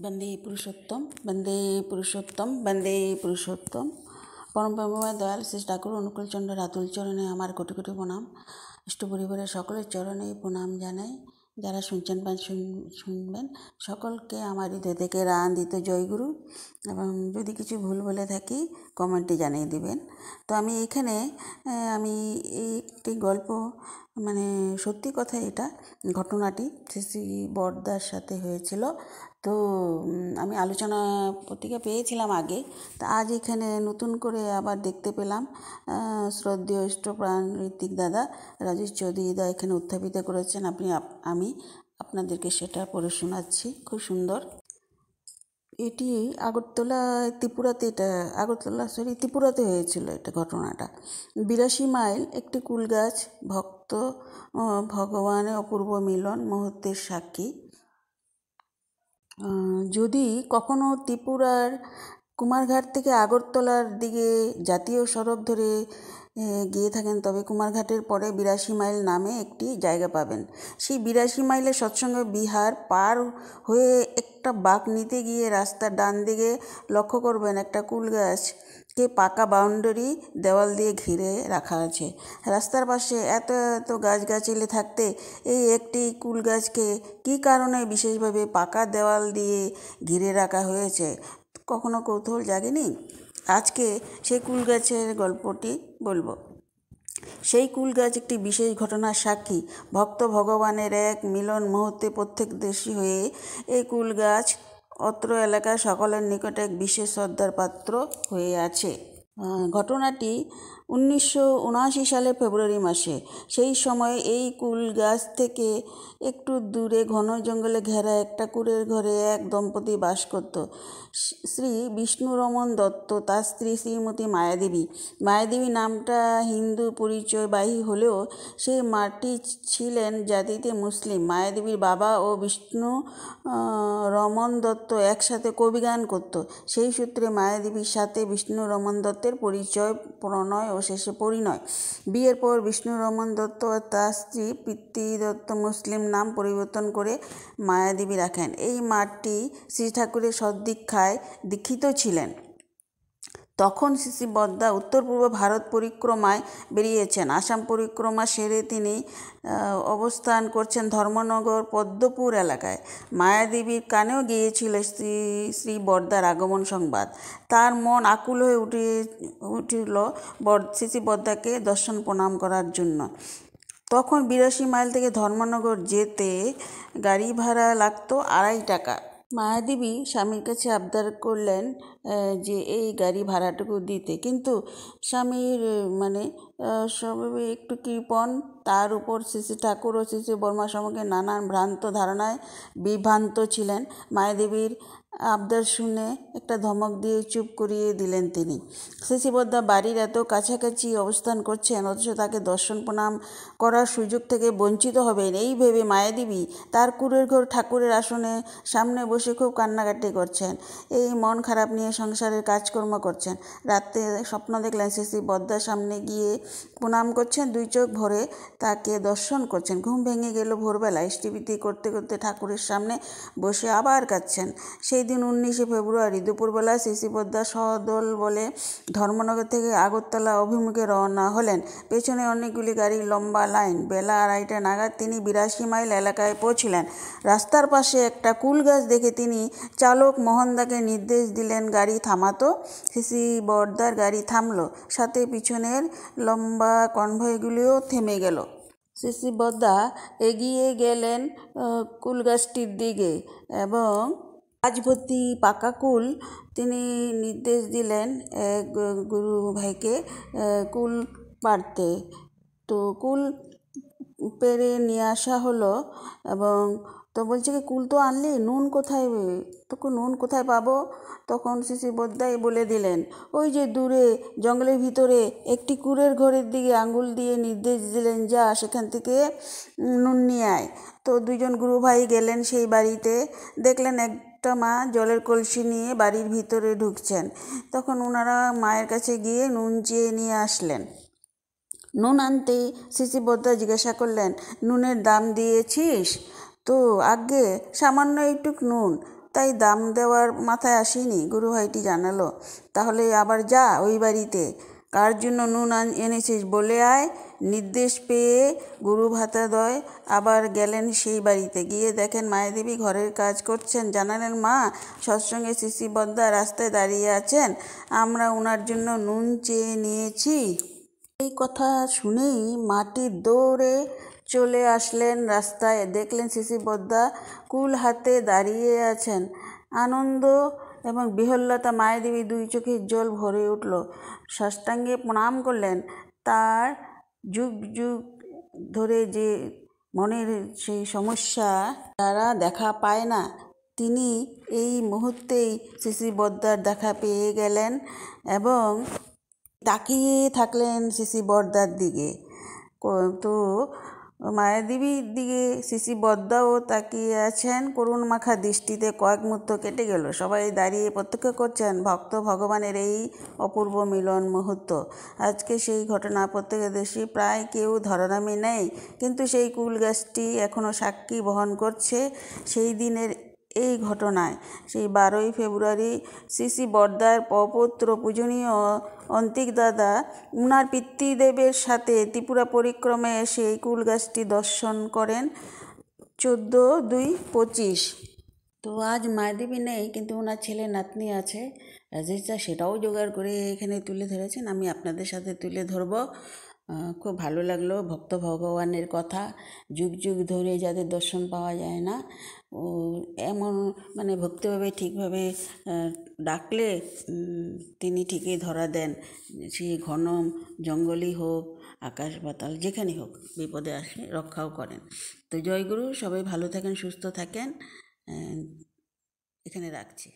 বন্দে পুরুষোত্তম, বন্দে পুরুষোত্তম, বন্দে পুরুষোত্তম। পরম প্রেমময় দয়াল শ্রী ঠাকুর অনুকূলচন্দ্র রাতুল চরণে আমার কোটি কোটি প্রণাম। ইষ্ট পরিবারের সকলের চরণে প্রণাম জানাই। যারা শুনছেন বা শুনবেন সকলকে আমার হৃদয় থেকে আনন্দিত জয়গুরু। এবং যদি কিছু ভুল বলে থাকি কমেন্টে জানিয়ে দিবেন। তো আমি এইখানে এই একটি গল্প, সত্যি কথা, এটা ঘটনাটি শ্রী বড়দার সাথে হয়েছিল। তো আমি আলোচনা পত্রিকা পেয়েছিলাম আগে, তা আজ এখানে নতুন করে আবার দেখতে পেলাম। শ্রদ্ধেয় ইষ্টপ্রাণ ঋত্বিক দাদা রাজেশ চৌধুরী দা এখানে উত্থাপিত করেছেন। আমি আপনাদেরকে সেটা পড়ে শোনাচ্ছি। খুব সুন্দর। এটি ত্রিপুরাতে হয়েছিল এটা ঘটনাটা। 82 মাইল একটি কুলগাছ ভক্ত ভগবানের অপূর্ব মিলন মুহূর্তের সাক্ষী। যদি কখনো ত্রিপুরার কুমারঘাট থেকে আগরতলার দিকে জাতীয় সড়ক ধরে গিয়ে থাকেন, তবে কুমারঘাটের পরে 82 মাইল নামে একটি জায়গা পাবেন। সেই 82 মাইলে সৎসঙ্গ বিহার পার হয়ে একটা বাঁক নিতে গিয়ে রাস্তার ডান দিকে লক্ষ্য করবেন একটা কুল গাছকে পাকা বাউন্ডারি দেওয়াল দিয়ে ঘিরে রাখা আছে। রাস্তার পাশে এত এত গাছগাছালি থাকতে এই একটি কুল গাছকে কী কারণে বিশেষভাবে পাকা দেওয়াল দিয়ে ঘিরে রাখা হয়েছে কখনো কৌতূহল জাগেনি? আজকে সেই কুল গাছের গল্পটি বলবো। সেই কুল গাছ একটি বিশেষ ঘটনার সাক্ষী। ভক্ত ভগবানের এক মিলন মুহূর্তে প্রত্যক্ষদর্শী হয়ে এই কুল গাছ অত্র এলাকার সকলের নিকটে এক বিশেষ শ্রদ্ধার পাত্র হয়ে আছে। ঘটনাটি 1979 সালে ফেব্রুয়ারি মাসে। সেই সময় এই কুল গাছ থেকে একটু দূরে ঘন জঙ্গলে ঘেরা একটা কুড়ের ঘরে এক দম্পতি বাস করত। শ্রী বিষ্ণুরমন দত্ত, তার স্ত্রী শ্রীমতী মায়াদেবী। মায়াদেবী নামটা হিন্দু পরিচয়বাহী হলেও সেই মাটি ছিলেন জাতিতে মুসলিম। মায়াদেবীর বাবা ও বিষ্ণু রমন দত্ত একসাথে কবিগান করত। সেই সূত্রে মায়াদেবীর সাথে বিষ্ণু রমন দত্তের পরিচয়, প্রণয় ও শেষে পরিণয়। বিয়ের পর বিষ্ণু রমন দত্ত ও তার স্ত্রী প্রীতি দত্ত মুসলিম নাম পরিবর্তন করে মায়াদেবী রাখেন। এই মাটি শ্রী ঠাকুরের সদ্দীক্ষায় দীক্ষিত ছিলেন। তখন শ্রী বদ্দা উত্তর পূর্ব ভারত পরিক্রমায় বেরিয়েছেন। আসাম পরিক্রমা সেরে তিনি অবস্থান করছেন ধর্মনগর পদ্মপুর এলাকায়। মায়াদেবীর কানেও গিয়েছিল শ্রী বদ্দার আগমন সংবাদ। তার মন আকুল হয়ে উঠিল শ্রী বদ্দাকে দর্শন প্রণাম করার জন্য। তখন 82 মাইল থেকে ধর্মনগর যেতে গাড়ি ভাড়া লাগতো 2.5 টাকা। মায়াদেবী স্বামীর কাছে আবদার করলেন যে এই গাড়ি ভাড়াটুকু দিতে, কিন্তু স্বামীর স্বভাবে একটু কৃপণ, তার উপর শ্রী ঠাকুর ও শ্রী বর্মা সম্পর্কে নানান ভ্রান্ত ধারণায় বিভ্রান্ত ছিলেন। মায়াদেবীর আবদার শুনে একটা ধমক দিয়ে চুপ করিয়ে দিলেন তিনি। শ্রী বদ্দা বাড়ির এত কাছাকাছি অবস্থান করছেন, অথচ তাকে দর্শন প্রণাম করার সুযোগ থেকে বঞ্চিত হবেন এই ভেবে মায়াদেবী তার কুড়ের ঘর ঠাকুরের আসনে সামনে বসে খুব কান্নাকাটি করছেন। এই মন খারাপ নিয়ে সংসারের কাজকর্ম করছেন। রাতে স্বপ্ন দেখলেন শ্রী বদ্দার সামনে গিয়ে প্রণাম করছেন, 2 চোখ ভরে তাকে দর্শন করছেন। ঘুম ভেঙে গেল ভোরবেলা। ইষ্টিবৃতি করতে করতে ঠাকুরের সামনে বসে আবার কাঁদছেন। সেই দিন 19 ফেব্রুয়ারি দুপুরবেলা শ্রী বদ্দা সদল বলে ধর্মনগর থেকে আগরতলা অভিমুখে রওনা হলেন। পেছনে অনেকগুলি গাড়ির লম্বা লাইন। বেলা 2:30 নাগাদ তিনি 82 মাইল এলাকায় পৌঁছলেন। রাস্তার পাশে একটা কুল গাছ দেখে তিনি চালক মোহনদাকে নির্দেশ দিলেন গাড়ি থামাতো। শ্রী বদ্দার গাড়ি থামলো, সাথে পিছনের লম্বা কনভয়গুলিও থেমে গেল। শ্রী বদ্দা এগিয়ে গেলেন কুল গাছটির দিকে এবং গাছভর্তি পাকা কুল। তিনি নির্দেশ দিলেন এক গুরু ভাইকে কুল পাড়তে। তো কুল পেরে নিয়ে আসা হলো এবং তো বলছে কি, কুল তো আনলি, নুন কোথায়, তোকে নুন কোথায় পাবো? তখন শ্রী বদ্দাই বলে দিলেন, ওই যে দূরে জঙ্গলের ভিতরে একটি কুড়ের ঘরের দিকে আঙ্গুল দিয়ে নির্দেশ দিলেন, যা সেখান থেকে নুন নিয়ে আয়। তো 2জন গুরু ভাই গেলেন সেই বাড়িতে। দেখলেন একটা মা জলের কলসি নিয়ে বাড়ির ভিতরে ঢুকছেন। তখন ওনারা মায়ের কাছে গিয়ে নুন চেয়ে নিয়ে আসলেন। নুন আনতেই শ্রী বদ্দা জিজ্ঞাসা করলেন, নুনের দাম দিয়েছিস? তো আজ্ঞে সামান্য একটু নুন। তাই দাম দেওয়ার মাথায় আসেনি, গুরুভাইটি জানালো। তাহলে আবার যা ওই বাড়িতে, কার জন্য নুন এনেছিস বলে আয়। নির্দেশ পেয়ে গুরু ভাতাদয় আবার গেলেন সেই বাড়িতে। গিয়ে দেখেন মায়াদেবী ঘরের কাজ করছেন। জানালেন, মা, সৎসঙ্গে শিশি বদ্দা রাস্তায় দাঁড়িয়ে আছেন, আমরা ওনার জন্য নুন চেয়ে নিয়েছি। এই কথা শুনেই মাটির দৌড়ে চলে আসলেন রাস্তায়। দেখলেন শিশি বদ্দা কুল হাতে দাঁড়িয়ে আছেন। আনন্দ এবং বিহ্বলতা মায়াদেবী দুই চোখের জল ভরে উঠল। সাষ্টাঙ্গে প্রণাম করলেন। তার যুগ যুগ ধরে যে মনের সেই সমস্যা তারা দেখা পায় না, তিনি এই মুহূর্তেই শিশি বদ্দার দেখা পেয়ে গেলেন এবং তাকিয়ে থাকলেন শিশি বদ্দার দিকে। তো মায়াদেবীর দিকে শিশি বদ্দাও তাকিয়ে আছেন করুণ মাখা দৃষ্টিতে। কয়েক মুহূর্ত কেটে গেল। সবাই দাঁড়িয়ে প্রত্যক্ষ করছেন ভক্ত ভগবানের এই অপূর্ব মিলন মুহূর্ত। আজকে সেই ঘটনা প্রত্যক্ষদর্শী প্রায় কেউ ধরাধামে নেই, কিন্তু সেই কুল গাছটি এখনও সাক্ষী বহন করছে সেই দিনের এই ঘটনায়। সেই 12ই ফেব্রুয়ারি শিশি বদ্দার পৌত্র পূজনীয় অন্তিক দাদা উনার পিতৃদেবের সাথে ত্রিপুরা পরিক্রমে এসে এই কুল গাছটি দর্শন করেন 14/2/25। তো আজ মায়াদেবী নেই, কিন্তু ওনার ছেলে নাতনি আছে। রাজেশদা সেটাও জোগাড় করে এখানে তুলে ধরেছেন, আমি আপনাদের সাথে তুলে ধরব। খুব ভালো লাগলো ভক্ত ভগবানের কথা। যুগ যুগ ধরে যাদের দর্শন পাওয়া যায় না, ও এমন মানে ভক্তিভাবে ঠিকভাবে ডাকলে তিনি ঠিকই ধরা দেন। সে ঘন জঙ্গলই হোক, আকাশ পাতাল যেখানে হোক, বিপদে আসে রক্ষাও করেন। তো জয়গুরু, সবাই ভালো থাকেন, সুস্থ থাকেন। এখানে রাখছি।